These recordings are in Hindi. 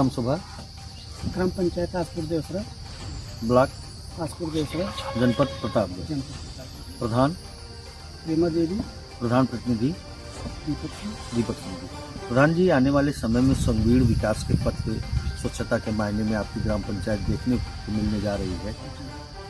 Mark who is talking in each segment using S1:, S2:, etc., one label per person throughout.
S1: ग्राम सभा,
S2: ग्राम पंचायत आसपुर देवसरा,
S1: ब्लॉक
S2: आसपुर देवसरा,
S1: जनपद प्रतापगढ़।
S2: जनपद
S1: प्रधान
S2: रीमा देवी,
S1: प्रधान प्रतिनिधि
S2: दीपक सिंह।
S1: दीपक सिंह जी। प्रधान जी, आने वाले समय में संगीण विकास के पथ पे स्वच्छता के मायने में आपकी ग्राम पंचायत देखने को मिलने जा रही है।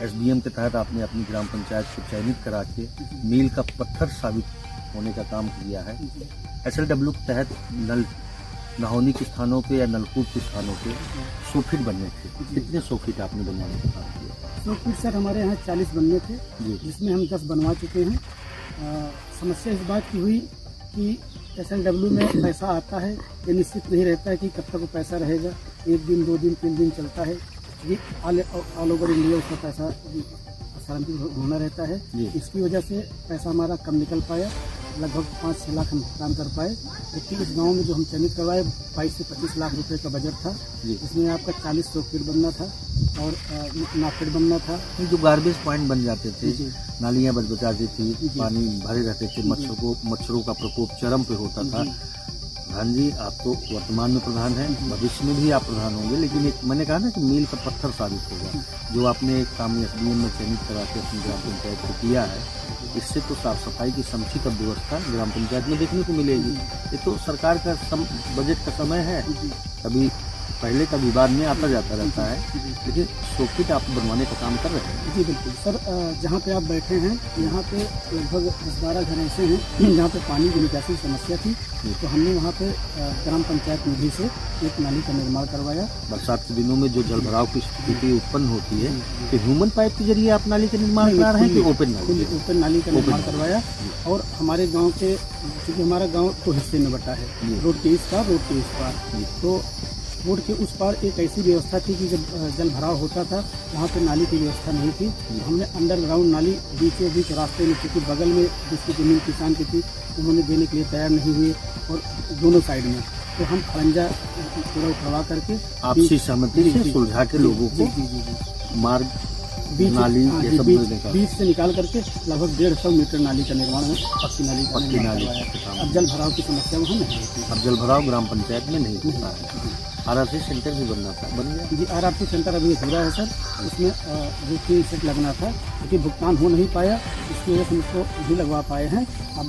S1: एसडीएम के तहत आपने अपनी ग्राम पंचायत को चयनित करा के मील का पत्थर साबित होने का काम किया है। एसएलडब्ल्यू के तहत नहौनी के स्थानों पे या नलकूप के स्थानों पे 100 फीट बनने थे। कितने 100 फीट आपने बनवाने का काम किया?
S2: 100 फीट सर हमारे यहाँ 40 बनने थे, जिसमें हम 10 बनवा चुके हैं। समस्या इस बात की हुई कि एसएलडब्ल्यू में पैसा आता है, ये निश्चित नहीं रहता है कि कब तक वो पैसा रहेगा। 1 दिन 2 दिन 3 दिन चलता है। ये ऑल ओवर इंडिया उसका पैसा स्थानांतरित होना रहता है। इसकी वजह से पैसा हमारा कम निकल पाया। लगभग 5-6 लाख हम भुगतान कर पाए। जबकि इस गांव में जो हम चयनित करवाए 22 से 25 लाख रुपए का बजट था, जिसमें आपका 40 फीट बनना था और 9 फीट बनना था।
S1: जो गार्बेज पॉइंट बन जाते थे, नालियाँ बचबचाती थी, पानी भरे रहते थे, मच्छरों का प्रकोप चरम पे होता था। प्रधान जी, आप तो वर्तमान में प्रधान हैं, भविष्य में भी आप प्रधान होंगे, लेकिन एक मैंने कहा ना कि मील का पत्थर साबित होगा जो आपने एक काम एसडीएम में चयनित करा के अपनी ग्राम पंचायत को किया है। इससे तो साफ सफाई की समुचित व्यवस्था ग्राम पंचायत में देखने को मिलेगी। ये तो सरकार का बजट का समय है, कभी पहले का विवाद में आता जाता रहता है, लेकिन 100 फीट आप बनवाने का काम कर रहे हैं।
S2: जी बिल्कुल सर, जहाँ पे आप बैठे हैं यहाँ पे लगभग 10-12 घर ऐसे हैं जहाँ पे पानी की निकासी की समस्या थी, तो हमने वहाँ पे ग्राम पंचायत निधि से एक नाली का निर्माण करवाया।
S1: बरसात के दिनों में जो जल भराव की स्थिति उत्पन्न होती है, तो ह्यूमन पाइप के जरिए आप नाली का निर्माण करा रहे हैं कि ओपन
S2: नाली का निर्माण करवाया। और हमारे गाँव के, क्योंकि हमारा गाँव 2 हिस्से में बटा है, रोड के इस पार, रोड के इस पार, तो रोड के उस पार एक ऐसी व्यवस्था थी कि जब जल भराव होता था वहाँ पे नाली की व्यवस्था नहीं थी। हमने अंडरग्राउंड नाली बीचों बीच रास्ते में, क्योंकि बगल में जिसकी जमीन किसान की थी, उन्होंने देने के लिए तैयार नहीं हुए, और दोनों साइड में तो हम खरंजा पूरा उठवा करके
S1: आपसी सहमति से सुलझा के लोगों को मार्ग नाली
S2: बीच से निकाल करके लगभग 150 मीटर नाली का निर्माण है। पक्की नाली अब जल भराव की समस्या वहाँ नहीं होती।
S1: अब जल भराव ग्राम पंचायत में नहीं होता है। आरआरसी सेंटर भी बनना था, बन गया
S2: जी। आरआरसी सेंटर अभी अधूरा है सर, उसमें जो 3 सेट लगना था, क्योंकि भुगतान हो नहीं पाया, इसकी वजह से हम उसको भी लगवा पाए हैं। अब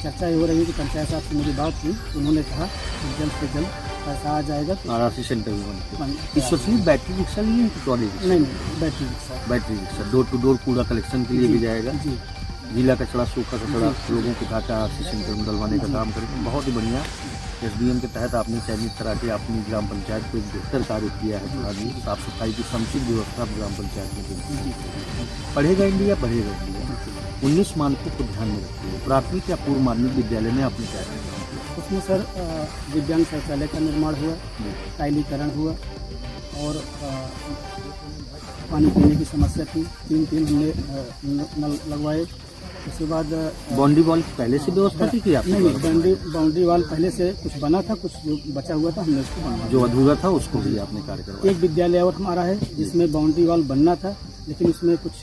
S2: चर्चा ये हो रही है कि पंचायत साहब से मेरी बात हुई, उन्होंने कहा कि जल्द से जल्द पैसा आ जाएगा तो
S1: आरआरसी सेंटर भी बनते। इस वक्त बैटरी रिक्शा लिए हैं कि ट्रॉली रिक्शा?
S2: नहीं, battery rickshaw
S1: door to door कूड़ा कलेक्शन के लिए भी जाएगा।
S2: जी,
S1: गीला कचरा, सूखा कचरा लोगों को उठाकर आरआरसी सेंटर में डलवाने का काम करेंगे। बहुत ही बढ़िया। एसडीएम के तहत आपने चयनित करा के अपनी ग्राम पंचायत को एक बेहतर कार्य किया है। प्रधान जी, साफ सफाई की समुचित व्यवस्था ग्राम पंचायत में देती है। पढ़ेगा इंडिया, बढ़ेगा इंडिया। 19 मानकों को ध्यान में रखते हुए प्राथमिक या पूर्व माध्यमिक विद्यालय में आपने क्या किया?
S2: उसमें सर दिव्यांग शौचालय का निर्माण हुआ, टाइलीकरण हुआ, और पानी पीने की समस्या थी, 3 हमने नल लगवाए। उसके बाद
S1: बाउंड्री वॉल पहले से व्यवस्था थी कि आपने?
S2: नहीं, बाउंड्री वॉल पहले से कुछ बना था, कुछ जो बचा हुआ था हमने उसको बनवाया।
S1: जो अधूरा था उसको भी आपने कार्य करवाया।
S2: एक विद्यालय और हमारा है जिसमें बाउंड्री वॉल बनना था, लेकिन उसमें कुछ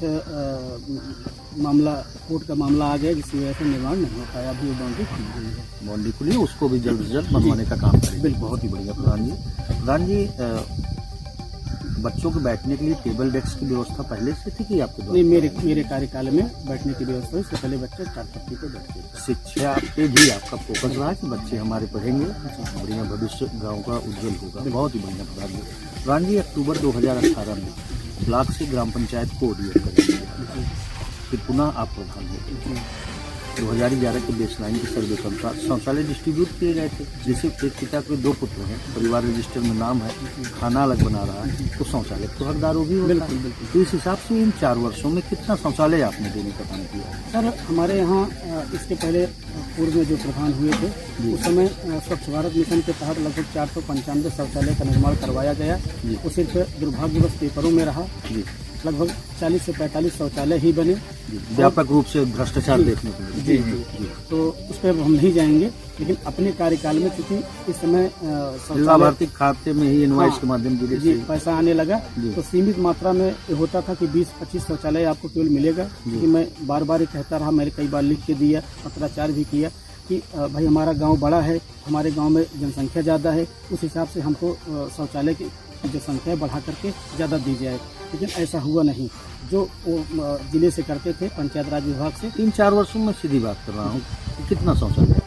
S2: मामला, कोर्ट का मामला आ गया, जिसकी वजह से निर्माण नहीं हो पाया। अभी वो बाउंड्री खुली हुई है।
S1: बाउंड्री खुली है, उसको भी जल्द से जल्द बनवाने का काम करेंगे। बहुत ही बढ़िया प्रधान जी। प्रधान जी, बच्चों के बैठने के लिए टेबल डेस्क की व्यवस्था पहले से थी कि आपके?
S2: नहीं, मेरे कार्यकाल में बैठने की व्यवस्था, इससे पहले बच्चे 4 पत्ती पे बैठते थे।
S1: शिक्षा पे भी आपका फोकस रहा कि बच्चे हमारे पढ़ेंगे, बढ़िया भविष्य गांव का उज्जवल होगा। बहुत ही बढ़िया प्रधान जी। प्रधान जी, अक्टूबर 2018 में ब्लॉक से ग्राम पंचायत को ओडीएफ करेंगे, फिर पुनः आप प्रधान होंगे। 2011 के बेसलाइन के सर्वे के अनुसार शौचालय डिस्ट्रीब्यूट किए गए थे। जैसे एक पिता के 2 पुत्र हैं, परिवार रजिस्टर में नाम है, खाना अलग बना रहा है, तो शौचालय तो हकदार होगी। बिल्कुल। तो इस हिसाब से इन 4 वर्षों में कितना शौचालय आपने देने का काम किया?
S2: सर, हमारे यहाँ इसके पहले पूर्व में जो प्रधान हुए थे, उस समय स्वच्छ भारत मिशन के तहत लगभग 495 शौचालय का निर्माण करवाया गया। वो सिर्फ दुर्भाग्यवश पेपरों में रहा। लगभग 40 से 45 शौचालय ही बने।
S1: व्यापक रूप से भ्रष्टाचार देखने को मिला।
S2: जी। तो उस पर हम नहीं जाएंगे, लेकिन अपने कार्यकाल में चूंकि इस समय
S1: लाभार्थी खाते में ही इनवॉइस के माध्यम से
S2: पैसा आने लगा, तो सीमित मात्रा में होता था कि 20-25 शौचालय आपको केवल मिलेगा। क्योंकि मैं बार बार ये कहता रहा, मैंने कई बार लिख के दिया, पत्राचार भी किया, कि भाई हमारा गांव बड़ा है, हमारे गांव में जनसंख्या ज़्यादा है, उस हिसाब से हमको शौचालय की जो संख्या बढ़ा करके ज़्यादा दी जाए, लेकिन ऐसा हुआ नहीं। जो वो जिले से करते थे, पंचायत राज विभाग से
S1: 3-4 वर्षों में सीधी बात कर रहा हूँ, कितना शौचालय?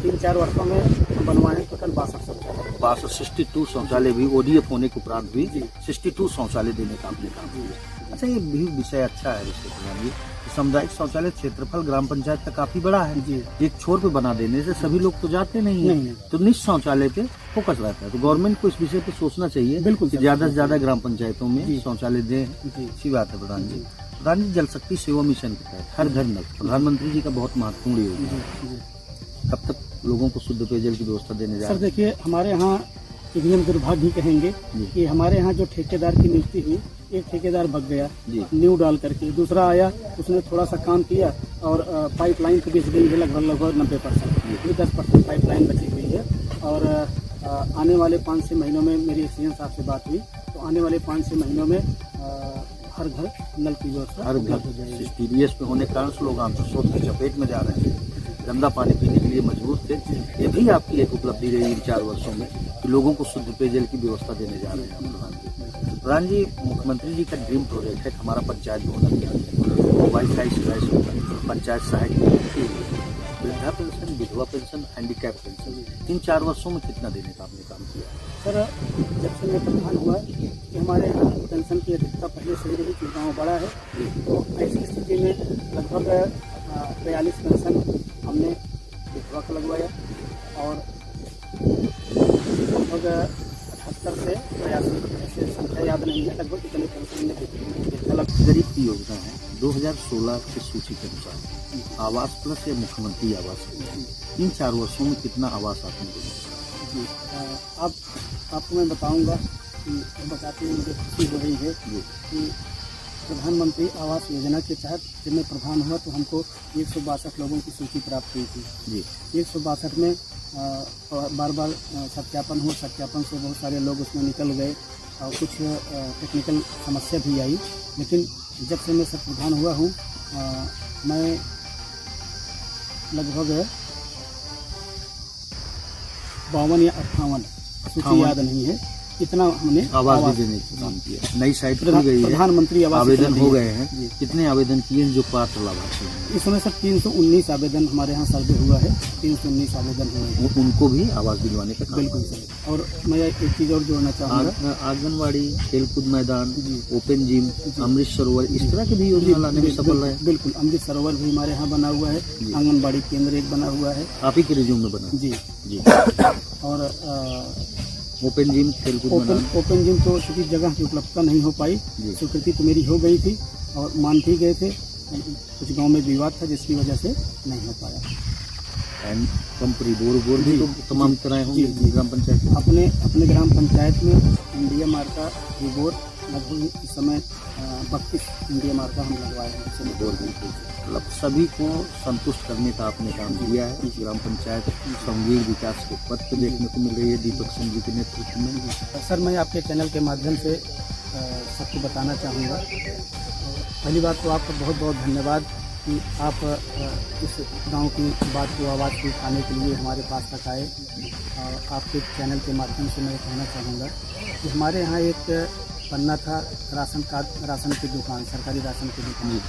S2: 3-4 वर्षों में बनवाए टोटल 62 शौचालय।
S1: 62 शौचालय भी ODF होने के उपरांत भी 62 शौचालय देने का आपने काम किया। अच्छा, ये भी विषय अच्छा है विषय प्रधान जी। सामुदायिक शौचालय क्षेत्रफल ग्राम पंचायत का काफी बड़ा है
S2: जी।
S1: एक छोर पे बना देने से सभी लोग तो जाते नहीं
S2: नहीं।
S1: है, तो निश्चित शौचालय पे फोकस रहता है। तो गवर्नमेंट को इस विषय पे सोचना चाहिए,
S2: बिल्कुल
S1: कि
S2: सर,
S1: ज्यादा से ज्यादा ग्राम पंचायतों में
S2: जी।
S1: शौचालय दें।
S2: जी।
S1: अच्छी बात है प्रधान जी। प्रधान जी, जल शक्ति सेवा मिशन के तहत हर घर नल प्रधानमंत्री जी का बहुत महत्वपूर्ण योजना है।
S2: जी।
S1: कब तक लोगों को शुद्ध पेयजल की व्यवस्था देने जा
S2: सर
S1: रहे हैं?
S2: देखिए, हमारे यहाँ एक नियम दुर्भाग्य ही कहेंगे कि हमारे यहाँ जो ठेकेदार की नियुक्ति हुई, एक ठेकेदार भग गया
S1: जी।
S2: न्यू डाल करके, दूसरा आया, उसने थोड़ा सा काम किया और पाइपलाइन तो बेच गई है लगभग 90%, 10% पाइपलाइन बची हुई है। और आने वाले 5-6 महीनों में मेरी एक्सीडेंट साहब से बात हुई, तो आने वाले 5-6 महीनों में हर घर नल की व्यवस्था
S1: हर
S2: उपलब्ध
S1: घर
S2: हो जाएगी।
S1: TBS पे होने के कारण से लोग आंतरिक स्रोत की चपेट में जा रहे हैं, गंदा पानी पीने के लिए मजबूर थे। ये भी आपकी एक उपलब्धि रही इन 4 वर्षों में कि लोगों को शुद्ध पेयजल की व्यवस्था देने जा रहे हैं प्रधान जी। प्रधान जी, मुख्यमंत्री जी का ड्रीम प्रोजेक्ट है हमारा पंचायत भवन अभियान, वाईफाई स्लैश पंचायत सहायक, वृद्धा पेंशन, विधवा पेंशन, हैंडीकैप पेंशन, इन 4 वर्षों में कितना देने का आपने काम किया?
S2: सर जब से मैं प्रधान हुआ कि हमारे यहाँ पेंशन की अधिकता पहले से ही रही कि गाँव बड़ा है, तो ऐसी स्थिति में लगभग 42 पेंशन हमने विधवा का लगवाया और लगभग 78 से 82, ऐसे संख्या याद नहीं है, लगभग इतने पेंशन ने
S1: गरीब की योजना है 2016 की सूची के अनुसार आवास प्लस या मुख्यमंत्री आवास, इन 4 वर्षों में कितना आवास आपने दिया?
S2: जी, आपको मैं बताऊंगा कि बताते हुए मुझे खुशी हो रही है कि प्रधानमंत्री आवास योजना के तहत जब मैं प्रधान हुआ तो हमको 162 लोगों की सूची प्राप्त हुई थी
S1: जी।
S2: 162 में बार बार सत्यापन हुआ, सत्यापन से बहुत सारे लोग उसमें निकल गए और कुछ टेक्निकल समस्या भी आई, लेकिन जब से मैं सब प्रधान हुआ हूँ मैं लगभग 52 या 58, सूची याद नहीं है, इतना हमने
S1: आवास भी देने का काम किया। नई साइट खुल गई है,
S2: प्रधानमंत्री आवास
S1: आवेदन हो गए
S2: जी।
S1: हैं, कितने आवेदन किए हैं जो पात्र लाभार्थी हैं?
S2: इस समय सर 319 आवेदन हमारे यहाँ सर्वे हुआ है, 319 आवेदन हुए हैं।
S1: उनको भी आवास दिलवाने का काम
S2: बिल्कुल सर। और मैं एक चीज़ और जोड़ना चाहूँगा,
S1: आंगनबाड़ी, खेलकूद मैदान, ओपन जिम, अमृत सरोवर, इस तरह की भी योजना लाने में सफल रहे।
S2: बिल्कुल, अमृत सरोवर भी हमारे यहाँ बना हुआ है, आंगनबाड़ी केंद्र एक बना हुआ है,
S1: आप ही के रिज्यूम में बना
S2: जी
S1: जी।
S2: और
S1: ओपन जिम, खेलकूद मैदान,
S2: ओपन जिम तो चूँकि जगह की उपलब्धता नहीं हो पाई, स्वीकृति तो मेरी हो गई थी और मान भी गए थे, कुछ गांव में विवाद था जिसकी वजह से नहीं हो पाया।
S1: एंड कंपनी बोर भी तो तमाम कराए होंगे ग्राम पंचायत में?
S2: अपने ग्राम पंचायत में इंडिया मार्का रिबोर लगभग इस समय 32 इंडिया मार्का हम लगवाए हैं।
S1: मतलब सभी को संतुष्ट करने का आपने काम किया है। ग्राम पंचायत समग्र विकास के पथ पे देखने को मिल रही है दीपक सिंह जी के नेतृत्व में।
S2: सर मैं आपके चैनल के माध्यम से सबको बताना चाहूँगा, पहली बात तो आपका बहुत बहुत धन्यवाद कि आप इस गांव की बात को आवाज़ को उठाने के लिए हमारे पास तक आए। और आपके चैनल के माध्यम से मैं कहना चाहूँगा कि हमारे यहाँ एक पन्ना था राशन की दुकान, सरकारी राशन की दुकान,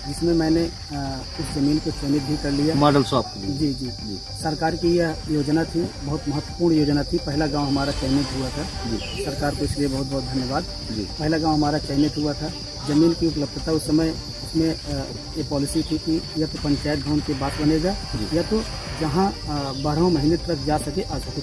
S2: जिसमें मैंने उस ज़मीन को चयनित भी कर लिया,
S1: मॉडल शॉप।
S2: जी जी जी। सरकार की यह योजना थी, बहुत महत्वपूर्ण योजना थी। पहला गांव हमारा चयनित हुआ था, सरकार को इसलिए बहुत बहुत धन्यवाद। पहला गांव हमारा चयनित हुआ था। ज़मीन की उपलब्धता उस समय उसमें ये पॉलिसी थी कि या तो पंचायत भवन के पास बनेगा या तो जहाँ 12 महीने तक जा सके आ सके,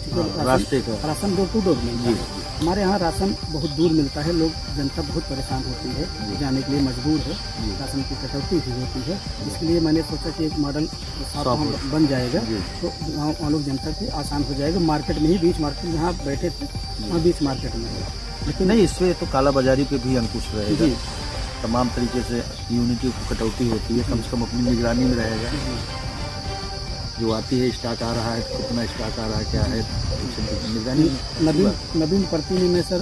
S2: राशन डोर टू डोर मिलता है। हमारे यहाँ राशन बहुत दूर मिलता है, लोग जनता बहुत परेशान होती है, जाने के लिए मजबूर है, राशन की कटौती भी होती है। इसके लिए मैंने सोचा कि एक मॉडल शॉप बन जाएगा तो गाँव वालों जनता के आसान हो जाएगा। मार्केट में ही, बीच मार्केट जहाँ बैठे थे वहाँ बीच मार्केट में है,
S1: लेकिन नहीं, इससे तो कालाबाजारी पे भी अंकुश रहेगा। तमाम तरीके से यूनिटी को कटौती होती है, कम से कम अपनी निगरानी में रहेगा। जो आती है स्टॉक आ रहा है, कितना स्टॉक आ रहा है, क्या है, निगरानी
S2: नवीन प्रति ने मैं सर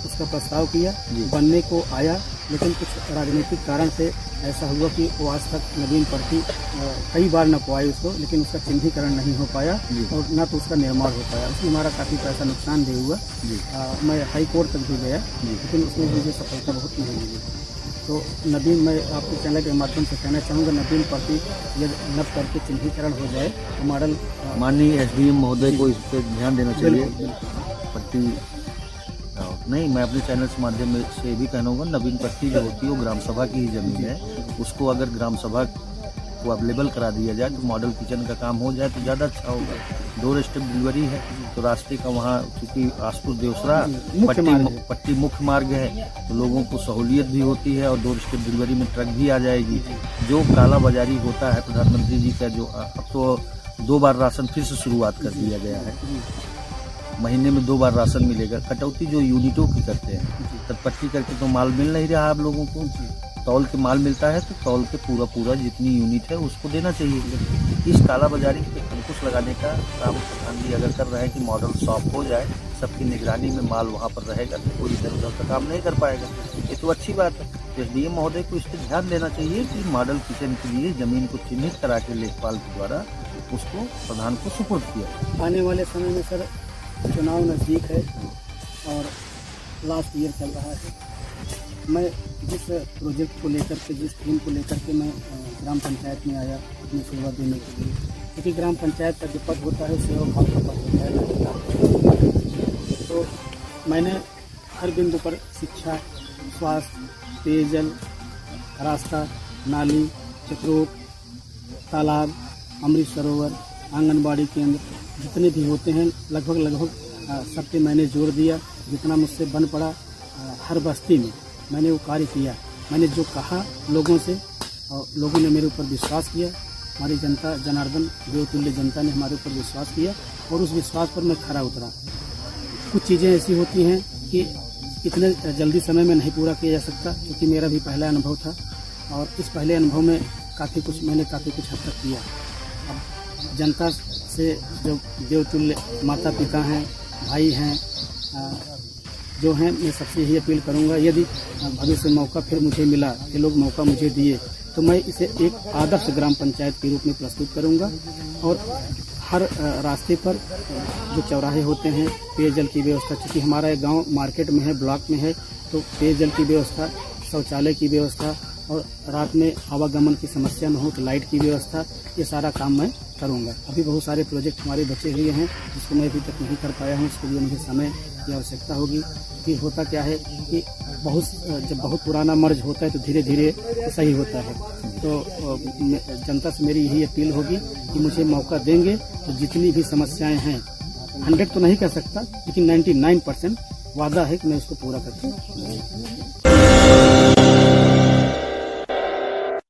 S2: उसका प्रस्ताव किया,
S1: जी।
S2: बनने को आया, लेकिन कुछ राजनीतिक कारण से ऐसा हुआ कि वो आज तक नवीन प्रति कई बार न पाए उसको, लेकिन उसका चिन्हीकरण नहीं हो पाया
S1: जी।
S2: और न तो उसका निर्माण हो पाया। उसमें हमारा काफ़ी पैसा नुकसान भी हुआ।
S1: जी।
S2: मैं हाई कोर्ट तक भी गया,
S1: जी।
S2: लेकिन उसमें मुझे सफलता बहुत नहीं मिली। तो नवीन, मैं आपके चैनल के माध्यम से कहना चाहूँगा, नवीन प्रति यदि नब करके चिन्हीकरण हो जाए तो मॉडल
S1: माननीय एसडीएम महोदय को इस पर ध्यान देना चाहिए।
S2: बिल्कुल, बिल्कुल।
S1: पट्टी नहीं, मैं अपने चैनल के माध्यम से भी कहूँगा, नवीन पट्टी जो होती है वो ग्राम सभा की ही जमीन है, उसको अगर ग्राम सभा को अवेलेबल करा दिया जाए तो मॉडल किचन का काम हो जाए तो ज़्यादा अच्छा होगा। डोर स्टेप डिलीवरी है तो रास्ते का वहाँ, क्योंकि आसपुर देवसरा पट्टी मुख्य मार्ग है तो लोगों को सहूलियत भी होती है और डोर स्टेप डिलीवरी में ट्रक भी आ जाएगी। जो काला बाजारी होता है, प्रधानमंत्री जी का जो अब तो 2 बार राशन फिर से शुरुआत कर दिया गया है, महीने में 2 बार राशन मिलेगा। कटौती जो यूनिटों की करते हैं, तब पट्टी करके तो माल मिल नहीं रहा आप लोगों को, तौल के माल मिलता है तो तौल के पूरा जितनी यूनिट है उसको देना चाहिए। इस काला बाजारी पे अंकुश लगाने का काम प्रधान जी अगर कर रहे हैं कि मॉडल सॉफ्ट हो जाए, सबकी निगरानी में माल वहाँ पर रहेगा तो कोई इधर उधर का काम नहीं कर पाएगा। ये तो अच्छी बात है। एसडीएम महोदय को इस पर ध्यान देना चाहिए कि मॉडल किचन के लिए जमीन को चिन्हित करा के लेखपाल के द्वारा उसको प्रधान को सुपुर्द किया।
S2: आने वाले समय में सर चुनाव नज़दीक है और लास्ट ईयर चल रहा है। मैं जिस प्रोजेक्ट को लेकर के, जिस थीम को लेकर के मैं ग्राम पंचायत में आया अपनी सेवा देने के लिए, क्योंकि ग्राम पंचायत का जो पद होता है सेवा भाव का पद होता है, तो मैंने हर बिंदु पर शिक्षा, स्वास्थ्य, पेयजल, रास्ता, नाली, चक्रोट, तालाब, अमृत सरोवर, आंगनबाड़ी केंद्र जितने भी होते हैं लगभग सब पे मैंने जोर दिया। जितना मुझसे बन पड़ा हर बस्ती में मैंने वो कार्य किया। मैंने जो कहा लोगों से, और लोगों ने मेरे ऊपर विश्वास किया। हमारी जनता, जनार्दन देवतुल्य जनता ने हमारे ऊपर विश्वास किया और उस विश्वास पर मैं खरा उतरा। कुछ चीज़ें ऐसी होती हैं कि इतने जल्दी समय में नहीं पूरा किया जा सकता, क्योंकि मेरा भी पहला अनुभव था और इस पहले अनुभव में मैंने काफ़ी कुछ हद तक किया। अब जनता से जो देवतुल्य माता पिता हैं, भाई हैं, जो हैं, मैं सबसे यही अपील करूंगा, यदि भविष्य मौका फिर मुझे मिला, ये लोग मौका मुझे दिए, तो मैं इसे एक आदर्श ग्राम पंचायत के रूप में प्रस्तुत करूंगा। और हर रास्ते पर जो चौराहे होते हैं, पेयजल की व्यवस्था, चूँकि हमारा एक गाँव मार्केट में है, ब्लॉक में है, तो पेयजल की व्यवस्था, शौचालय की व्यवस्था और रात में आवागमन की समस्या न हो तो लाइट की व्यवस्था, ये सारा काम मैं करूंगा। अभी बहुत सारे प्रोजेक्ट हमारे बचे हुए हैं जिसको मैं अभी तक नहीं कर पाया हूँ, उसके लिए मुझे समय की आवश्यकता होगी। फिर होता क्या है कि जब बहुत पुराना मर्ज होता है तो धीरे धीरे सही होता है। तो जनता से मेरी यही अपील होगी कि मुझे मौका देंगे तो जितनी भी समस्याएं हैं, 100 तो नहीं कह सकता, लेकिन 99% वादा है कि मैं उसको पूरा करके